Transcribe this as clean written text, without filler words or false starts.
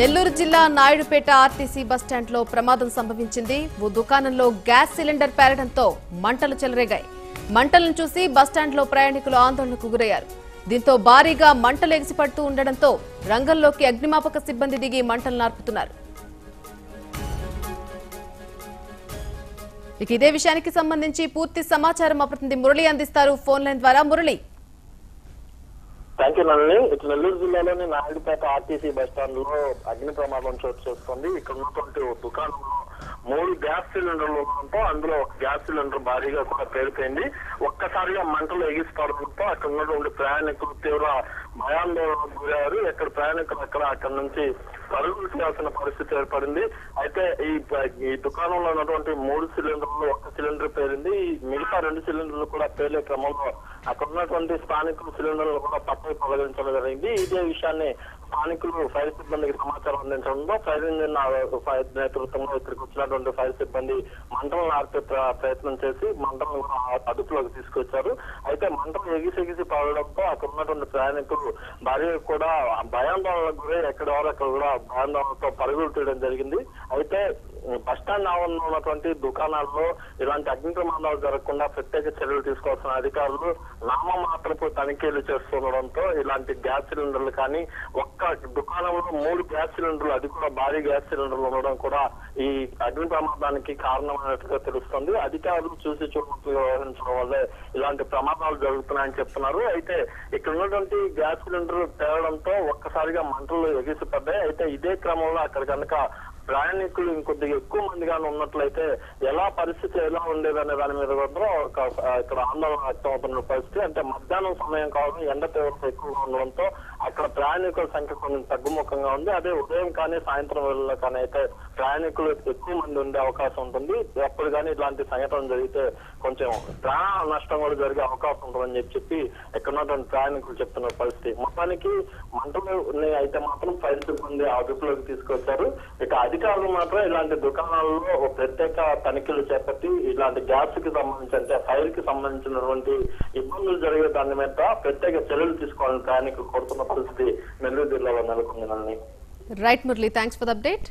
నెల్లూరు జిల్లా నాయుడుపేట ఆర్టీసీ బస్టాండ్లో ప్రమాదం సంభవించింది. ఓ దుకాణంలో గ్యాస్ సిలిండర్ పేలడంతో మంటలు చెలరేగాయి. మంటలను చూసి బస్టాండ్లో ప్రయాణికులు ఆందోళనకు గురయ్యారు. దీంతో భారీగా మంటలు ఎగిసిపడుతూ ఉండడంతో రంగంలోకి అగ్నిమాపక సిబ్బంది దిగి మంటలు నార్పుతున్నారు. ఇదే విషయానికి సంబంధించి పూర్తి సమాచారం మా ప్రతినిధి మురళి అందిస్తారు ఫోన్ లైన్ ద్వారా. మురళి, థ్యాంక్ యూ నల్లి. ఇటు నెల్లూరు జిల్లాలోని నాయుడుపేట ఆర్టీసీ బస్టాండ్ లో అగ్ని ప్రమాదం చోటు చేసుకుంది. ఇక్కడ ఉన్నటువంటి దుకాణంలో 3 గ్యాస్ సిలిండర్లు ఉండడంతో అందులో ఒక గ్యాస్ సిలిండర్ భారీగా కూడా పేలిపోయింది. ఒక్కసారిగా మంటలు ఎగిసిపడడంతో అక్కడ ఉన్నటువంటి ప్రయాణికులు తీవ్ర భయాందోళనకు గురయ్యారు. ఎక్కడ ప్రయాణికులు అక్కడ నుంచి పరుగులు చేయాల్సిన పరిస్థితి ఏర్పడింది. అయితే ఈ దుకాణంలో ఉన్నటువంటి 3 సిలిండర్లు 1 సిలిండర్ పేలింది. మిగతా 2 సిలిండర్లు కూడా పేలే క్రమంలో అక్కడ ఉన్నటువంటి స్థానికులు సిలిండర్లు కూడా పక్కకు తొలగించడం జరిగింది. ఇదే విషయాన్ని స్థానికులు ఫైర్ సిబ్బందికి సమాచారం అందించడంతో ఫైర్ ఇంజిన్ నేతృత్వంలో ఇక్కడికి వచ్చినటువంటి ఫైర్ సిబ్బంది మంటలను ఆర్పే ప్రయత్నం చేసి మంటలను అదుపులోకి తీసుకొచ్చారు. అయితే మంటలు ఎగిసి పడడంతో అక్కడ ఉన్నటువంటి ప్రయాణికులు భారీగా కూడా భయాందోళనకు గురై ఎక్కడ కూడా భయాందోళనతో పరుగులు తీయడం జరిగింది. అయితే బస్టాండ్ ఆవరణలో ఉన్నటువంటి దుకాణాల్లో ఇలాంటి అగ్ని ప్రమాదాలు జరగకుండా ప్రత్యేక చర్యలు తీసుకోవాల్సిన అధికారులు నామమాత్రపు తనిఖీలు చేస్తుండడంతో ఇలాంటి గ్యాస్ సిలిండర్లు కానీ ఒక్క దుకాణంలో 3 గ్యాస్ సిలిండర్లు, అది కూడా భారీ గ్యాస్ సిలిండర్లు ఉండడం కూడా ఈ అగ్ని ప్రమాదానికి కారణమైనట్టుగా తెలుస్తుంది. అధికారులు చూసి చూడనట్లు వ్యవహరించడం వల్లే ఇలాంటి ప్రమాదాలు జరుగుతున్నాయని చెప్తున్నారు. అయితే ఇక్కడ ఉన్నటువంటి గ్యాస్ సిలిండర్ తేవడంతో ఒక్కసారిగా మంటలు ఎగిసిపడ్డాయి. అయితే ఇదే క్రమంలో అక్కడ కనుక ప్రయాణికులు ఇంకొద్దిగా ఎక్కువ మందిగానే ఉన్నట్లయితే పరిస్థితి ఎలా ఉండేదనే దాని మీద కూడా ఇక్కడ ఆందోళన వ్యక్తం అవుతున్న పరిస్థితి. అంటే మధ్యాహ్నం సమయం కావడం, ఎండ తీవ్రత ఎక్కువగా ఉండడంతో అక్కడ ప్రయాణికుల సంఖ్య కొంచెం తగ్గుముఖంగా ఉంది. అదే ఉదయం కానీ సాయంత్రం వేళల్లో కానీ అయితే ప్రయాణికులు ఎక్కువ మంది ఉండే అవకాశం ఉంటుంది. ఎప్పుడు కానీ ఇలాంటి సంఘటన జరిగితే కొంచెం ప్రాణ నష్టం కూడా జరిగే అవకాశం ఉంటుందని చెప్పి ఇక్కడ ఉన్నటువంటి ప్రయాణికులు చెప్తున్న పరిస్థితి. మొత్తానికి మంటలు అయితే మాత్రం ఫైర్ సిబ్బంది అదుపులోకి తీసుకొచ్చారు. ఇక అధికారులు మాత్రం ఇలాంటి దుకాణాలలో ప్రత్యేక తనిఖీలు చేపట్టి ఇలాంటి గ్యాస్ కి సంబంధించి అంటే ఫైర్ కి సంబంధించినటువంటి ఇబ్బందులు జరిగే దాని మీద ప్రత్యేక చర్యలు తీసుకోవాలని ప్రయాణికులు కోరుతున్న పరిస్థితి నెల్లూరు జిల్లాలో నెలకొంది. Right Murali, thanks for the update.